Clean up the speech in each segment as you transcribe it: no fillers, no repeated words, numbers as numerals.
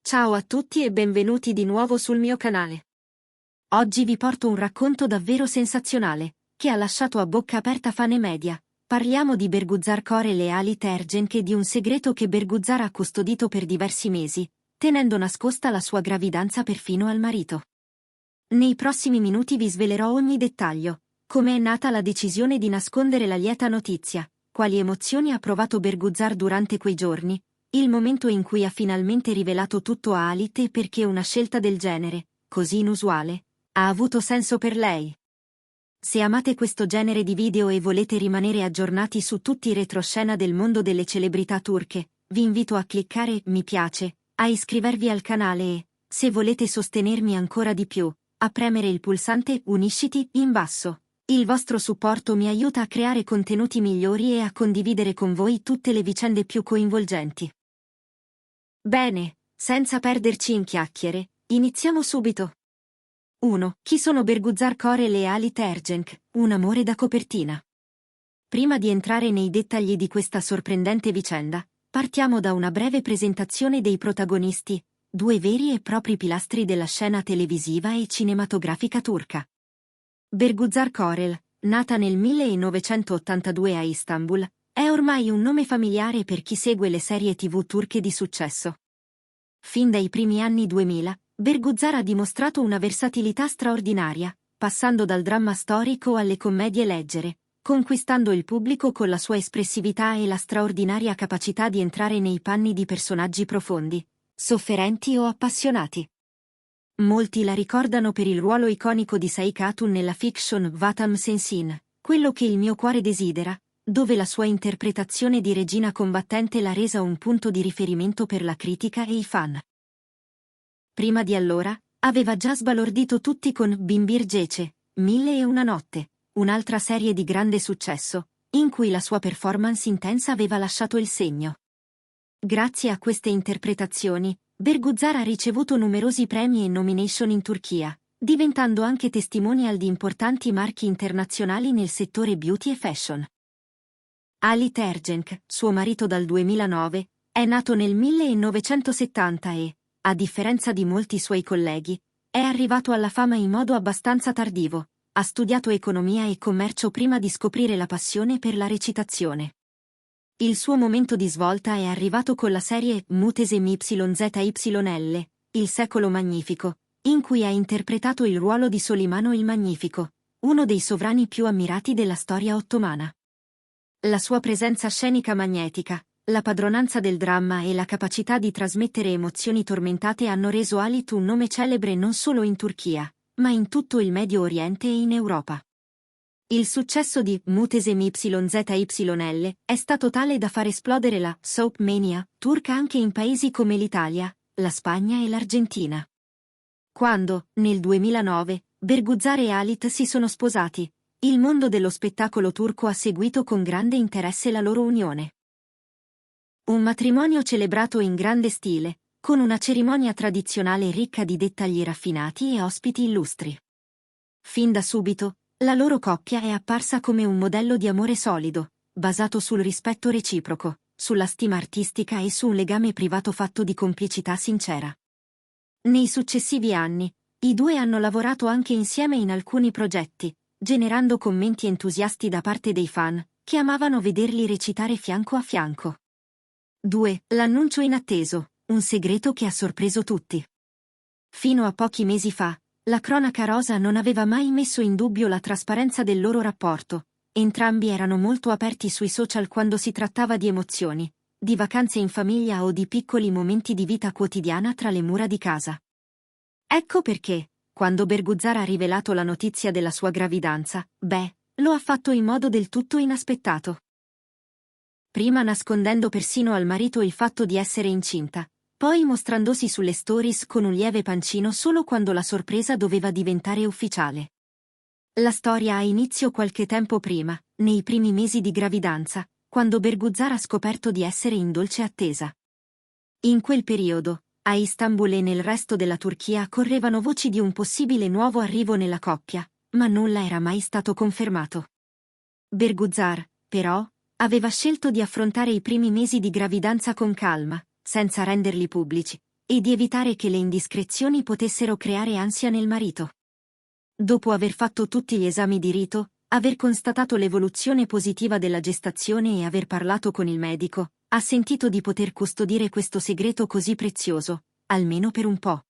Ciao a tutti e benvenuti di nuovo sul mio canale. Oggi vi porto un racconto davvero sensazionale, che ha lasciato a bocca aperta fan e media. Parliamo di Berguzar Korel e Ali Tergenk e di un segreto che Berguzar ha custodito per diversi mesi, tenendo nascosta la sua gravidanza perfino al marito. Nei prossimi minuti vi svelerò ogni dettaglio, come è nata la decisione di nascondere la lieta notizia, quali emozioni ha provato Berguzar durante quei giorni, il momento in cui ha finalmente rivelato tutto a Halit e perché una scelta del genere, così inusuale, ha avuto senso per lei. Se amate questo genere di video e volete rimanere aggiornati su tutti i retroscena del mondo delle celebrità turche, vi invito a cliccare mi piace, a iscrivervi al canale e, se volete sostenermi ancora di più, a premere il pulsante unisciti in basso. Il vostro supporto mi aiuta a creare contenuti migliori e a condividere con voi tutte le vicende più coinvolgenti. Bene, senza perderci in chiacchiere, iniziamo subito. 1. Chi sono Berguzar Korel e Ali Tergenk, un amore da copertina? Prima di entrare nei dettagli di questa sorprendente vicenda, partiamo da una breve presentazione dei protagonisti, due veri e propri pilastri della scena televisiva e cinematografica turca. Berguzar Korel, nata nel 1982 a Istanbul, è ormai un nome familiare per chi segue le serie TV turche di successo. Fin dai primi anni 2000, Berguzar ha dimostrato una versatilità straordinaria, passando dal dramma storico alle commedie leggere, conquistando il pubblico con la sua espressività e la straordinaria capacità di entrare nei panni di personaggi profondi, sofferenti o appassionati. Molti la ricordano per il ruolo iconico di Saik Hatun nella fiction Vatam Sensin, quello che il mio cuore desidera, dove la sua interpretazione di regina combattente l'ha resa un punto di riferimento per la critica e i fan. Prima di allora, aveva già sbalordito tutti con Binbir Gece, Mille e una notte, un'altra serie di grande successo, in cui la sua performance intensa aveva lasciato il segno. Grazie a queste interpretazioni, Berguzar ha ricevuto numerosi premi e nomination in Turchia, diventando anche testimonial di importanti marchi internazionali nel settore beauty e fashion. Ali Tergenk, suo marito dal 2009, è nato nel 1970 e, a differenza di molti suoi colleghi, è arrivato alla fama in modo abbastanza tardivo. Ha studiato economia e commercio prima di scoprire la passione per la recitazione. Il suo momento di svolta è arrivato con la serie Muhteşem YZYL, Il secolo magnifico, in cui ha interpretato il ruolo di Solimano il Magnifico, uno dei sovrani più ammirati della storia ottomana. La sua presenza scenica magnetica, la padronanza del dramma e la capacità di trasmettere emozioni tormentate hanno reso Halit un nome celebre non solo in Turchia, ma in tutto il Medio Oriente e in Europa. Il successo di Muhteşem YZYL è stato tale da far esplodere la soap mania turca anche in paesi come l'Italia, la Spagna e l'Argentina. Quando, nel 2009, Berguzar e Halit si sono sposati, il mondo dello spettacolo turco ha seguito con grande interesse la loro unione. Un matrimonio celebrato in grande stile, con una cerimonia tradizionale ricca di dettagli raffinati e ospiti illustri. Fin da subito, la loro coppia è apparsa come un modello di amore solido, basato sul rispetto reciproco, sulla stima artistica e su un legame privato fatto di complicità sincera. Nei successivi anni, i due hanno lavorato anche insieme in alcuni progetti, generando commenti entusiasti da parte dei fan, che amavano vederli recitare fianco a fianco. 2. L'annuncio inatteso, un segreto che ha sorpreso tutti. Fino a pochi mesi fa, la cronaca rosa non aveva mai messo in dubbio la trasparenza del loro rapporto, entrambi erano molto aperti sui social quando si trattava di emozioni, di vacanze in famiglia o di piccoli momenti di vita quotidiana tra le mura di casa. Ecco perché, quando Berguzar ha rivelato la notizia della sua gravidanza, lo ha fatto in modo del tutto inaspettato. Prima nascondendo persino al marito il fatto di essere incinta, poi mostrandosi sulle stories con un lieve pancino solo quando la sorpresa doveva diventare ufficiale. La storia ha inizio qualche tempo prima, nei primi mesi di gravidanza, quando Berguzar ha scoperto di essere in dolce attesa. In quel periodo, a Istanbul e nel resto della Turchia correvano voci di un possibile nuovo arrivo nella coppia, ma nulla era mai stato confermato. Berguzar, però, aveva scelto di affrontare i primi mesi di gravidanza con calma, senza renderli pubblici, e di evitare che le indiscrezioni potessero creare ansia nel marito. Dopo aver fatto tutti gli esami di rito, aver constatato l'evoluzione positiva della gestazione e aver parlato con il medico, ha sentito di poter custodire questo segreto così prezioso, almeno per un po'.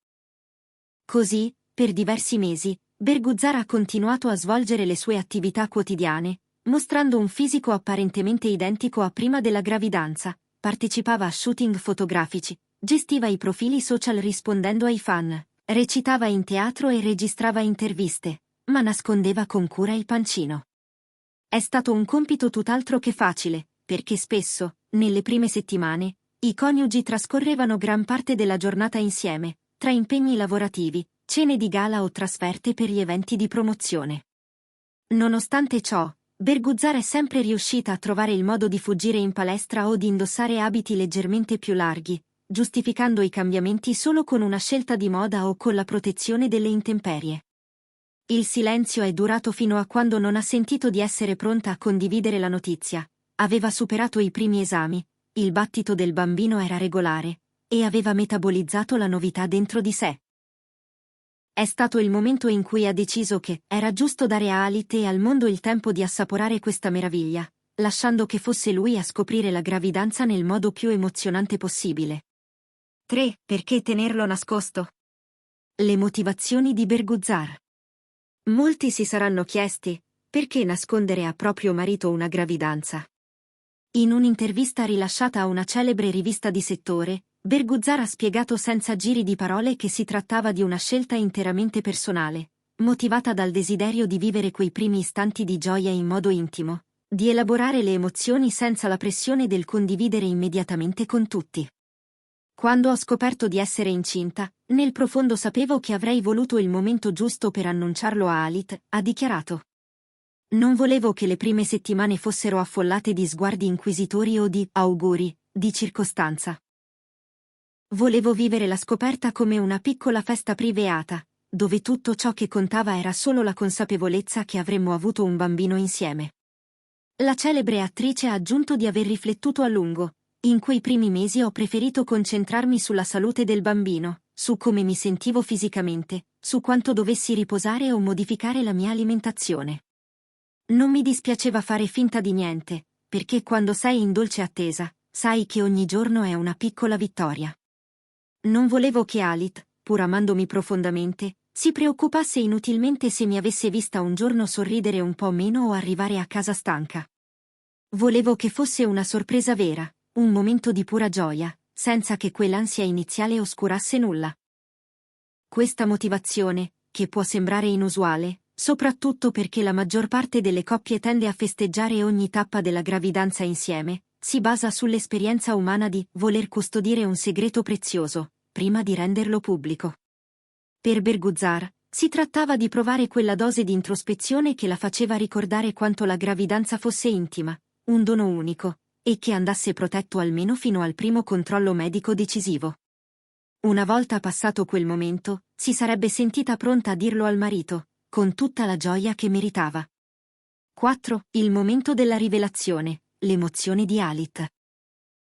Così, per diversi mesi, Berguzzar ha continuato a svolgere le sue attività quotidiane, mostrando un fisico apparentemente identico a prima della gravidanza, partecipava a shooting fotografici, gestiva i profili social rispondendo ai fan, recitava in teatro e registrava interviste, ma nascondeva con cura il pancino. È stato un compito tutt'altro che facile, perché spesso, nelle prime settimane, i coniugi trascorrevano gran parte della giornata insieme, tra impegni lavorativi, cene di gala o trasferte per gli eventi di promozione. Nonostante ciò, Berguzzar è sempre riuscita a trovare il modo di fuggire in palestra o di indossare abiti leggermente più larghi, giustificando i cambiamenti solo con una scelta di moda o con la protezione delle intemperie. Il silenzio è durato fino a quando non ha sentito di essere pronta a condividere la notizia. Aveva superato i primi esami, il battito del bambino era regolare, e aveva metabolizzato la novità dentro di sé. È stato il momento in cui ha deciso che era giusto dare a Alit e al mondo il tempo di assaporare questa meraviglia, lasciando che fosse lui a scoprire la gravidanza nel modo più emozionante possibile. 3. Perché tenerlo nascosto? Le motivazioni di Berguzzar. Molti si saranno chiesti, perché nascondere a proprio marito una gravidanza? In un'intervista rilasciata a una celebre rivista di settore, Berguzzar ha spiegato senza giri di parole che si trattava di una scelta interamente personale, motivata dal desiderio di vivere quei primi istanti di gioia in modo intimo, di elaborare le emozioni senza la pressione del condividere immediatamente con tutti. Quando ho scoperto di essere incinta, nel profondo sapevo che avrei voluto il momento giusto per annunciarlo a Alit, ha dichiarato. Non volevo che le prime settimane fossero affollate di sguardi inquisitori o di auguri, di circostanza. Volevo vivere la scoperta come una piccola festa privata, dove tutto ciò che contava era solo la consapevolezza che avremmo avuto un bambino insieme. La celebre attrice ha aggiunto di aver riflettuto a lungo. In quei primi mesi ho preferito concentrarmi sulla salute del bambino, su come mi sentivo fisicamente, su quanto dovessi riposare o modificare la mia alimentazione. Non mi dispiaceva fare finta di niente, perché quando sei in dolce attesa, sai che ogni giorno è una piccola vittoria. Non volevo che Alit, pur amandomi profondamente, si preoccupasse inutilmente se mi avesse vista un giorno sorridere un po' meno o arrivare a casa stanca. Volevo che fosse una sorpresa vera, un momento di pura gioia, senza che quell'ansia iniziale oscurasse nulla. Questa motivazione, che può sembrare inusuale, soprattutto perché la maggior parte delle coppie tende a festeggiare ogni tappa della gravidanza insieme, si basa sull'esperienza umana di voler custodire un segreto prezioso, prima di renderlo pubblico. Per Berguzzar, si trattava di provare quella dose di introspezione che la faceva ricordare quanto la gravidanza fosse intima, un dono unico, e che andasse protetto almeno fino al primo controllo medico decisivo. Una volta passato quel momento, si sarebbe sentita pronta a dirlo al marito, con tutta la gioia che meritava. 4. Il momento della rivelazione, l'emozione di Alit.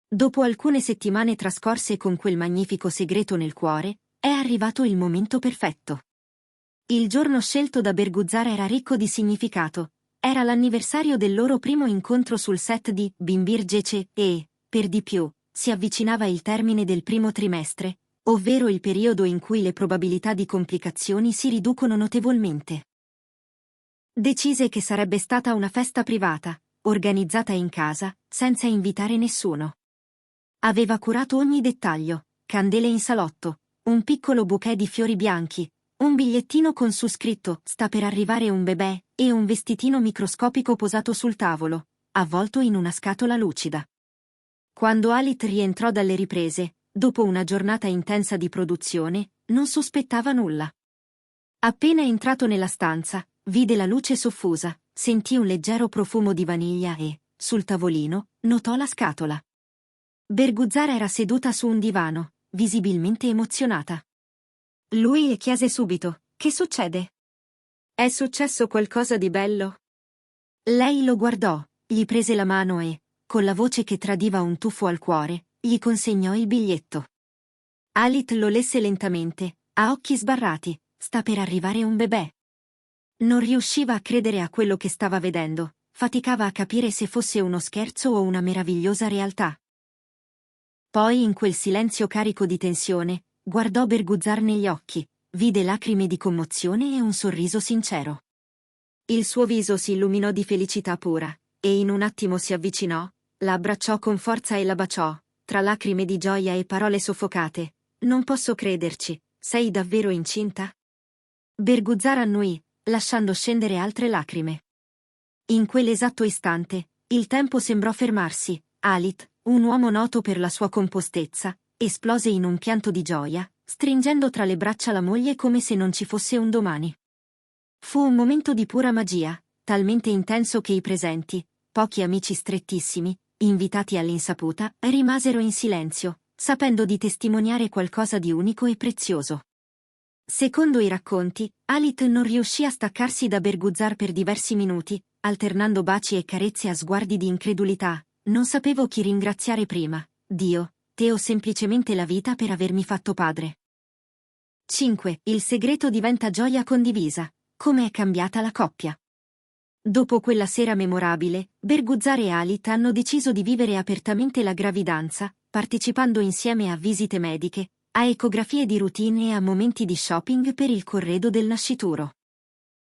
Dopo alcune settimane trascorse con quel magnifico segreto nel cuore, è arrivato il momento perfetto. Il giorno scelto da Berguzzar era ricco di significato. Era l'anniversario del loro primo incontro sul set di Bimbir Gece e, per di più, si avvicinava il termine del primo trimestre, ovvero il periodo in cui le probabilità di complicazioni si riducono notevolmente. Decise che sarebbe stata una festa privata, organizzata in casa, senza invitare nessuno. Aveva curato ogni dettaglio, candele in salotto, un piccolo bouquet di fiori bianchi, un bigliettino con su scritto «Sta per arrivare un bebè» e un vestitino microscopico posato sul tavolo, avvolto in una scatola lucida. Quando Alit rientrò dalle riprese, dopo una giornata intensa di produzione, non sospettava nulla. Appena entrato nella stanza, vide la luce soffusa, sentì un leggero profumo di vaniglia e, sul tavolino, notò la scatola. Berguzzar era seduta su un divano, visibilmente emozionata. Lui le chiese subito: «Che succede? È successo qualcosa di bello?» Lei lo guardò, gli prese la mano e, con la voce che tradiva un tuffo al cuore, gli consegnò il biglietto. Alit lo lesse lentamente, a occhi sbarrati. Sta per arrivare un bebè. Non riusciva a credere a quello che stava vedendo, faticava a capire se fosse uno scherzo o una meravigliosa realtà. Poi, in quel silenzio carico di tensione, guardò Berguzzar negli occhi, vide lacrime di commozione e un sorriso sincero. Il suo viso si illuminò di felicità pura, e in un attimo si avvicinò, la abbracciò con forza e la baciò, tra lacrime di gioia e parole soffocate. Non posso crederci, sei davvero incinta? Berguzzar annuì, lasciando scendere altre lacrime. In quell'esatto istante, il tempo sembrò fermarsi. Alit, un uomo noto per la sua compostezza, esplose in un pianto di gioia, stringendo tra le braccia la moglie come se non ci fosse un domani. Fu un momento di pura magia, talmente intenso che i presenti, pochi amici strettissimi, invitati all'insaputa, rimasero in silenzio, sapendo di testimoniare qualcosa di unico e prezioso. Secondo i racconti, Alit non riuscì a staccarsi da Berguzzar per diversi minuti, alternando baci e carezze a sguardi di incredulità. Non sapevo chi ringraziare prima, Dio, te o semplicemente la vita per avermi fatto padre. 5. Il segreto diventa gioia condivisa. Come è cambiata la coppia? Dopo quella sera memorabile, Berguzzar e Alit hanno deciso di vivere apertamente la gravidanza, partecipando insieme a visite mediche, a ecografie di routine e a momenti di shopping per il corredo del nascituro.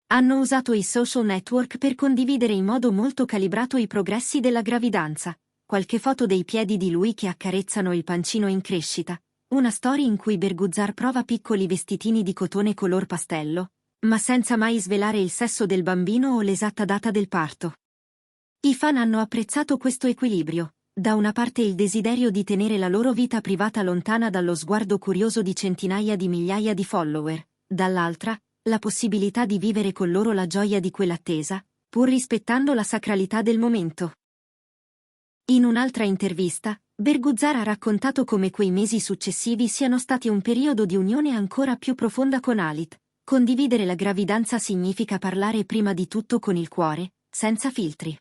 Hanno usato i social network per condividere in modo molto calibrato i progressi della gravidanza, qualche foto dei piedi di lui che accarezzano il pancino in crescita, una storia in cui Berguzzar prova piccoli vestitini di cotone color pastello, ma senza mai svelare il sesso del bambino o l'esatta data del parto. I fan hanno apprezzato questo equilibrio. Da una parte il desiderio di tenere la loro vita privata lontana dallo sguardo curioso di centinaia di migliaia di follower, dall'altra, la possibilità di vivere con loro la gioia di quell'attesa, pur rispettando la sacralità del momento. In un'altra intervista, Berguzzar ha raccontato come quei mesi successivi siano stati un periodo di unione ancora più profonda con Alit. Condividere la gravidanza significa parlare prima di tutto con il cuore, senza filtri.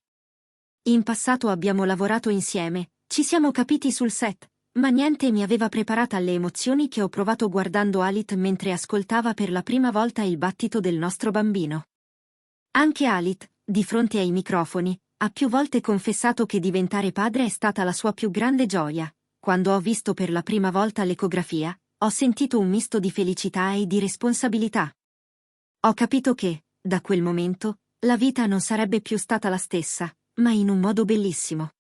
In passato abbiamo lavorato insieme, ci siamo capiti sul set, ma niente mi aveva preparata alle emozioni che ho provato guardando Alit mentre ascoltava per la prima volta il battito del nostro bambino. Anche Alit, di fronte ai microfoni, ha più volte confessato che diventare padre è stata la sua più grande gioia. Quando ho visto per la prima volta l'ecografia, ho sentito un misto di felicità e di responsabilità. Ho capito che, da quel momento, la vita non sarebbe più stata la stessa, ma in un modo bellissimo.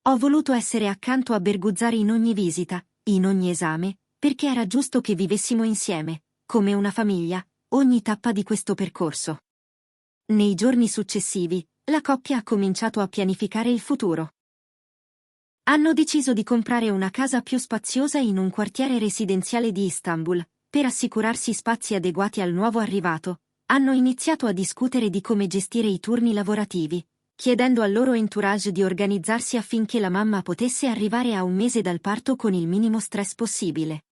Ho voluto essere accanto a Berguzzar in ogni visita, in ogni esame, perché era giusto che vivessimo insieme, come una famiglia, ogni tappa di questo percorso. Nei giorni successivi, la coppia ha cominciato a pianificare il futuro. Hanno deciso di comprare una casa più spaziosa in un quartiere residenziale di Istanbul, per assicurarsi spazi adeguati al nuovo arrivato. Hanno iniziato a discutere di come gestire i turni lavorativi, chiedendo al loro entourage di organizzarsi affinché la mamma potesse arrivare a un mese dal parto con il minimo stress possibile.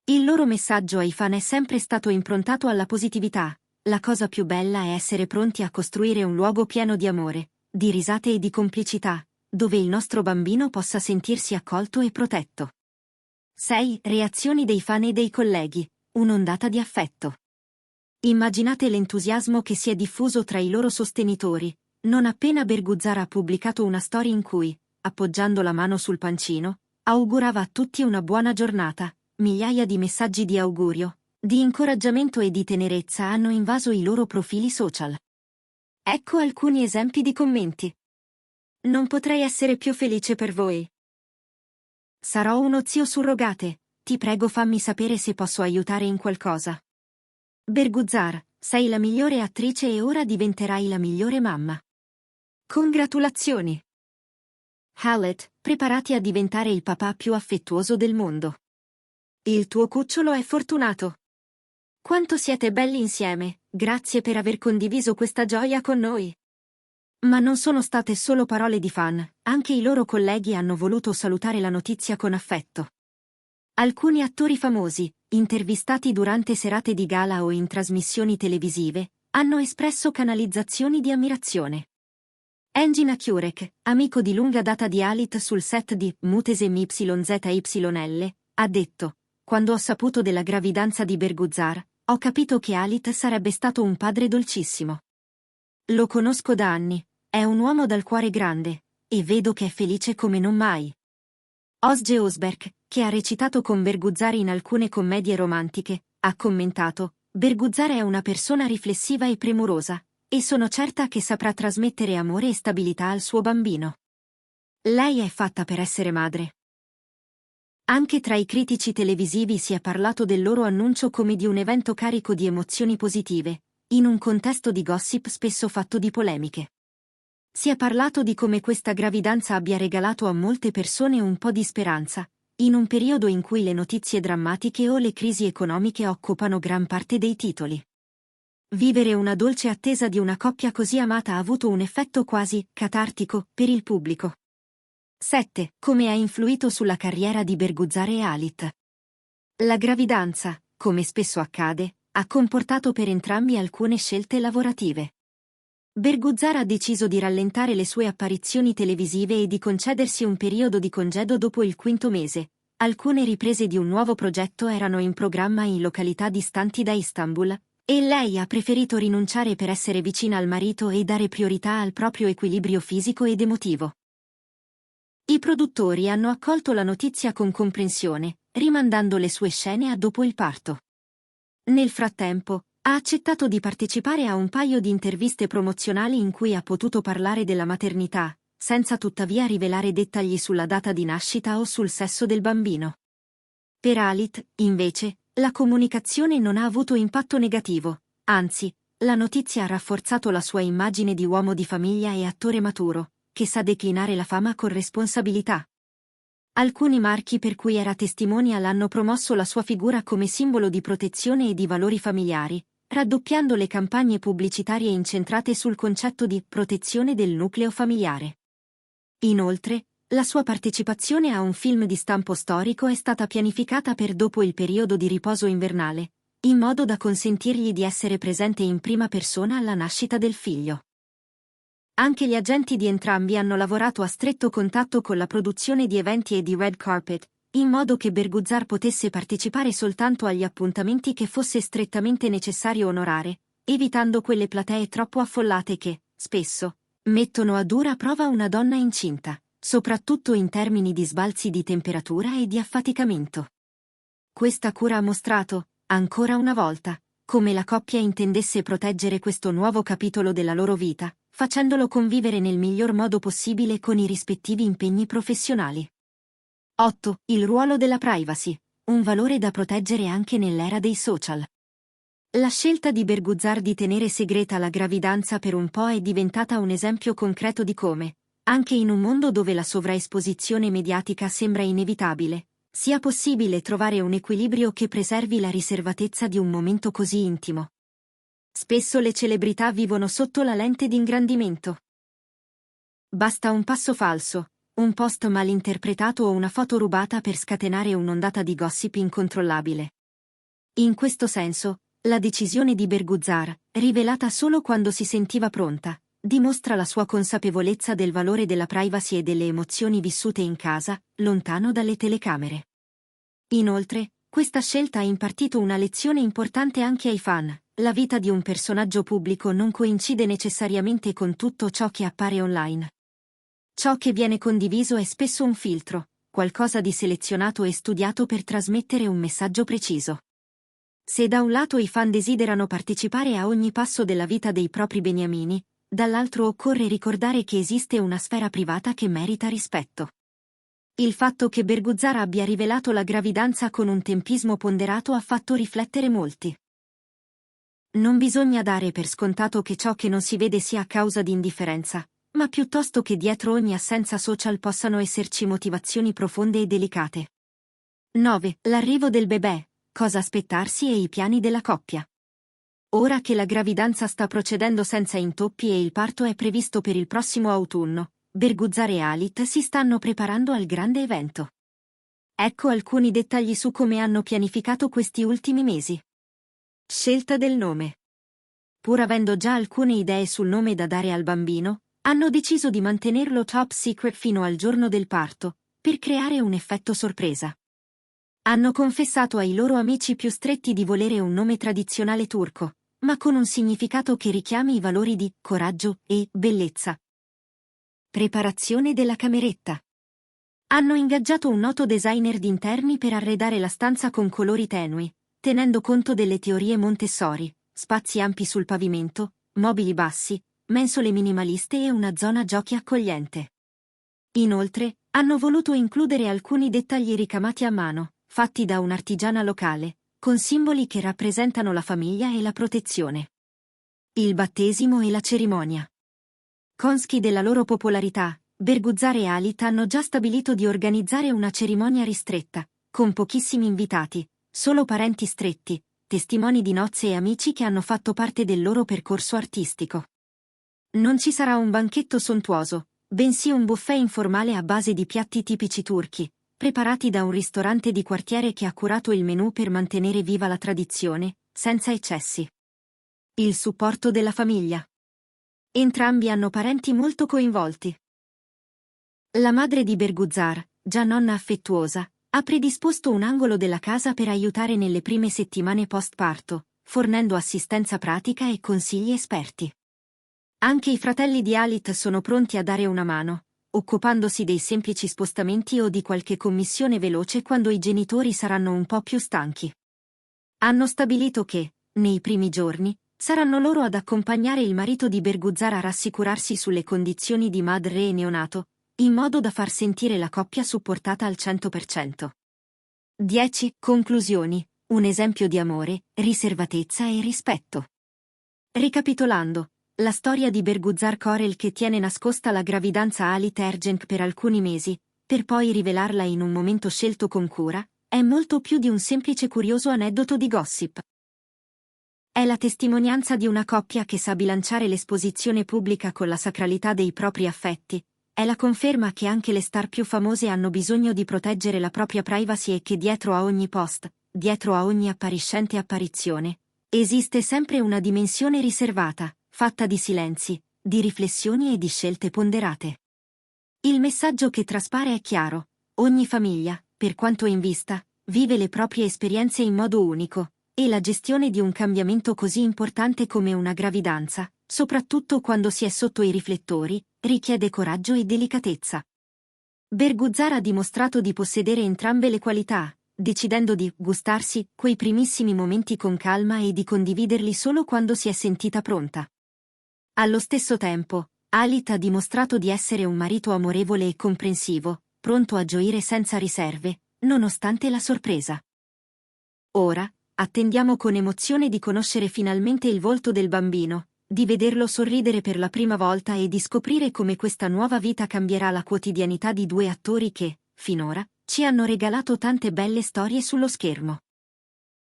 Il loro messaggio ai fan è sempre stato improntato alla positività. La cosa più bella è essere pronti a costruire un luogo pieno di amore, di risate e di complicità, dove il nostro bambino possa sentirsi accolto e protetto. 6. Reazioni dei fan e dei colleghi. Un'ondata di affetto. Immaginate l'entusiasmo che si è diffuso tra i loro sostenitori, non appena Berguzzar ha pubblicato una storia in cui, appoggiando la mano sul pancino, augurava a tutti una buona giornata. Migliaia di messaggi di augurio, di incoraggiamento e di tenerezza hanno invaso i loro profili social. Ecco alcuni esempi di commenti. Non potrei essere più felice per voi. Sarò uno zio surrogate, ti prego fammi sapere se posso aiutare in qualcosa. Berguzzar, sei la migliore attrice e ora diventerai la migliore mamma. Congratulazioni! Halet, preparati a diventare il papà più affettuoso del mondo. Il tuo cucciolo è fortunato. Quanto siete belli insieme, grazie per aver condiviso questa gioia con noi. Ma non sono state solo parole di fan, anche i loro colleghi hanno voluto salutare la notizia con affetto. Alcuni attori famosi, intervistati durante serate di gala o in trasmissioni televisive, hanno espresso canalizzazioni di ammirazione. Engin Akyurek, amico di lunga data di Alit sul set di Mutesem YZYL, ha detto: Quando ho saputo della gravidanza di Berguzar, ho capito che Halit sarebbe stato un padre dolcissimo. Lo conosco da anni, è un uomo dal cuore grande, e vedo che è felice come non mai. Özge Özberk, che ha recitato con Berguzar in alcune commedie romantiche, ha commentato: Berguzar è una persona riflessiva e premurosa, e sono certa che saprà trasmettere amore e stabilità al suo bambino. Lei è fatta per essere madre. Anche tra i critici televisivi si è parlato del loro annuncio come di un evento carico di emozioni positive, in un contesto di gossip spesso fatto di polemiche. Si è parlato di come questa gravidanza abbia regalato a molte persone un po' di speranza, in un periodo in cui le notizie drammatiche o le crisi economiche occupano gran parte dei titoli. Vivere una dolce attesa di una coppia così amata ha avuto un effetto quasi catartico per il pubblico. 7. Come ha influito sulla carriera di Berguzar e Halit? La gravidanza, come spesso accade, ha comportato per entrambi alcune scelte lavorative. Berguzar ha deciso di rallentare le sue apparizioni televisive e di concedersi un periodo di congedo dopo il quinto mese. Alcune riprese di un nuovo progetto erano in programma in località distanti da Istanbul, e lei ha preferito rinunciare per essere vicina al marito e dare priorità al proprio equilibrio fisico ed emotivo. I produttori hanno accolto la notizia con comprensione, rimandando le sue scene a dopo il parto. Nel frattempo, ha accettato di partecipare a un paio di interviste promozionali in cui ha potuto parlare della maternità, senza tuttavia rivelare dettagli sulla data di nascita o sul sesso del bambino. Per Halit, invece, la comunicazione non ha avuto impatto negativo, anzi, la notizia ha rafforzato la sua immagine di uomo di famiglia e attore maturo, che sa declinare la fama con responsabilità. Alcuni marchi per cui era testimonial hanno promosso la sua figura come simbolo di protezione e di valori familiari, raddoppiando le campagne pubblicitarie incentrate sul concetto di protezione del nucleo familiare. Inoltre, la sua partecipazione a un film di stampo storico è stata pianificata per dopo il periodo di riposo invernale, in modo da consentirgli di essere presente in prima persona alla nascita del figlio. Anche gli agenti di entrambi hanno lavorato a stretto contatto con la produzione di eventi e di red carpet, in modo che Berguzar potesse partecipare soltanto agli appuntamenti che fosse strettamente necessario onorare, evitando quelle platee troppo affollate che, spesso, mettono a dura prova una donna incinta, soprattutto in termini di sbalzi di temperatura e di affaticamento. Questa cura ha mostrato, ancora una volta, come la coppia intendesse proteggere questo nuovo capitolo della loro vita, facendolo convivere nel miglior modo possibile con i rispettivi impegni professionali. 8. Il ruolo della privacy, un valore da proteggere anche nell'era dei social. La scelta di Berguzar di tenere segreta la gravidanza per un po' è diventata un esempio concreto di come, anche in un mondo dove la sovraesposizione mediatica sembra inevitabile, sia possibile trovare un equilibrio che preservi la riservatezza di un momento così intimo. Spesso le celebrità vivono sotto la lente di ingrandimento. Basta un passo falso, un post mal interpretato o una foto rubata per scatenare un'ondata di gossip incontrollabile. In questo senso, la decisione di Berguzar, rivelata solo quando si sentiva pronta, dimostra la sua consapevolezza del valore della privacy e delle emozioni vissute in casa, lontano dalle telecamere. Inoltre, questa scelta ha impartito una lezione importante anche ai fan. La vita di un personaggio pubblico non coincide necessariamente con tutto ciò che appare online. Ciò che viene condiviso è spesso un filtro, qualcosa di selezionato e studiato per trasmettere un messaggio preciso. Se da un lato i fan desiderano partecipare a ogni passo della vita dei propri beniamini, dall'altro occorre ricordare che esiste una sfera privata che merita rispetto. Il fatto che Berguzar abbia rivelato la gravidanza con un tempismo ponderato ha fatto riflettere molti. Non bisogna dare per scontato che ciò che non si vede sia a causa di indifferenza, ma piuttosto che dietro ogni assenza social possano esserci motivazioni profonde e delicate. 9. L'arrivo del bebè, cosa aspettarsi e i piani della coppia. Ora che la gravidanza sta procedendo senza intoppi e il parto è previsto per il prossimo autunno, Berguzar e Halit si stanno preparando al grande evento. Ecco alcuni dettagli su come hanno pianificato questi ultimi mesi. Scelta del nome. Pur avendo già alcune idee sul nome da dare al bambino, hanno deciso di mantenerlo top secret fino al giorno del parto, per creare un effetto sorpresa. Hanno confessato ai loro amici più stretti di volere un nome tradizionale turco, ma con un significato che richiami i valori di coraggio e bellezza. Preparazione della cameretta. Hanno ingaggiato un noto designer d'interni per arredare la stanza con colori tenui, tenendo conto delle teorie Montessori, spazi ampi sul pavimento, mobili bassi, mensole minimaliste e una zona giochi accogliente. Inoltre, hanno voluto includere alcuni dettagli ricamati a mano, fatti da un'artigiana locale, con simboli che rappresentano la famiglia e la protezione. Il battesimo e la cerimonia. Consci della loro popolarità, Berguzar e Halit hanno già stabilito di organizzare una cerimonia ristretta, con pochissimi invitati, solo parenti stretti, testimoni di nozze e amici che hanno fatto parte del loro percorso artistico. Non ci sarà un banchetto sontuoso, bensì un buffet informale a base di piatti tipici turchi, preparati da un ristorante di quartiere che ha curato il menù per mantenere viva la tradizione, senza eccessi. Il supporto della famiglia. Entrambi hanno parenti molto coinvolti. La madre di Berguzar, già nonna affettuosa, ha predisposto un angolo della casa per aiutare nelle prime settimane post-parto, fornendo assistenza pratica e consigli esperti. Anche i fratelli di Halit sono pronti a dare una mano, occupandosi dei semplici spostamenti o di qualche commissione veloce quando i genitori saranno un po' più stanchi. Hanno stabilito che, nei primi giorni, saranno loro ad accompagnare il marito di Berguzar a rassicurarsi sulle condizioni di madre e neonato, in modo da far sentire la coppia supportata al 100%. 10. Conclusioni. Un esempio di amore, riservatezza e rispetto. Ricapitolando, la storia di Berguzar Korel che tiene nascosta la gravidanza Halit Ergenc per alcuni mesi, per poi rivelarla in un momento scelto con cura, è molto più di un semplice curioso aneddoto di gossip. È la testimonianza di una coppia che sa bilanciare l'esposizione pubblica con la sacralità dei propri affetti. È la conferma che anche le star più famose hanno bisogno di proteggere la propria privacy e che dietro a ogni post, dietro a ogni appariscente apparizione, esiste sempre una dimensione riservata, fatta di silenzi, di riflessioni e di scelte ponderate. Il messaggio che traspare è chiaro: ogni famiglia, per quanto in vista, vive le proprie esperienze in modo unico, e la gestione di un cambiamento così importante come una gravidanza, soprattutto quando si è sotto i riflettori, richiede coraggio e delicatezza. Berguzar ha dimostrato di possedere entrambe le qualità, decidendo di gustarsi quei primissimi momenti con calma e di condividerli solo quando si è sentita pronta. Allo stesso tempo, Halit ha dimostrato di essere un marito amorevole e comprensivo, pronto a gioire senza riserve, nonostante la sorpresa. Ora, attendiamo con emozione di conoscere finalmente il volto del bambino, di vederlo sorridere per la prima volta e di scoprire come questa nuova vita cambierà la quotidianità di due attori che, finora, ci hanno regalato tante belle storie sullo schermo.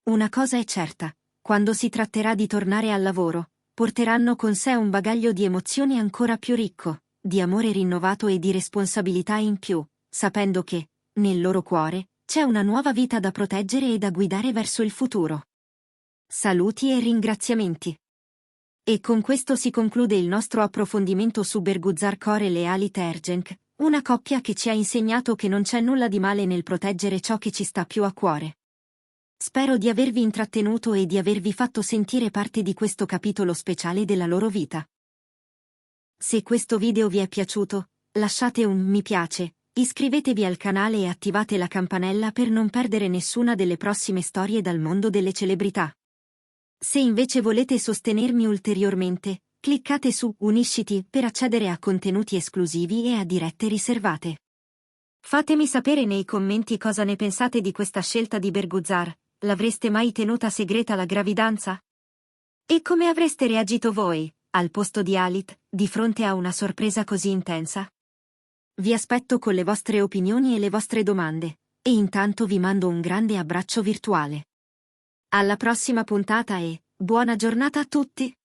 Una cosa è certa: quando si tratterà di tornare al lavoro, porteranno con sé un bagaglio di emozioni ancora più ricco, di amore rinnovato e di responsabilità in più, sapendo che, nel loro cuore, c'è una nuova vita da proteggere e da guidare verso il futuro. Saluti e ringraziamenti. E con questo si conclude il nostro approfondimento su Berguzar Korel e Halit Ergenc, una coppia che ci ha insegnato che non c'è nulla di male nel proteggere ciò che ci sta più a cuore. Spero di avervi intrattenuto e di avervi fatto sentire parte di questo capitolo speciale della loro vita. Se questo video vi è piaciuto, lasciate un mi piace, iscrivetevi al canale e attivate la campanella per non perdere nessuna delle prossime storie dal mondo delle celebrità. Se invece volete sostenermi ulteriormente, cliccate su Unisciti per accedere a contenuti esclusivi e a dirette riservate. Fatemi sapere nei commenti cosa ne pensate di questa scelta di Berguzar. L'avreste mai tenuta segreta la gravidanza? E come avreste reagito voi, al posto di Halit, di fronte a una sorpresa così intensa? Vi aspetto con le vostre opinioni e le vostre domande, e intanto vi mando un grande abbraccio virtuale. Alla prossima puntata e buona giornata a tutti!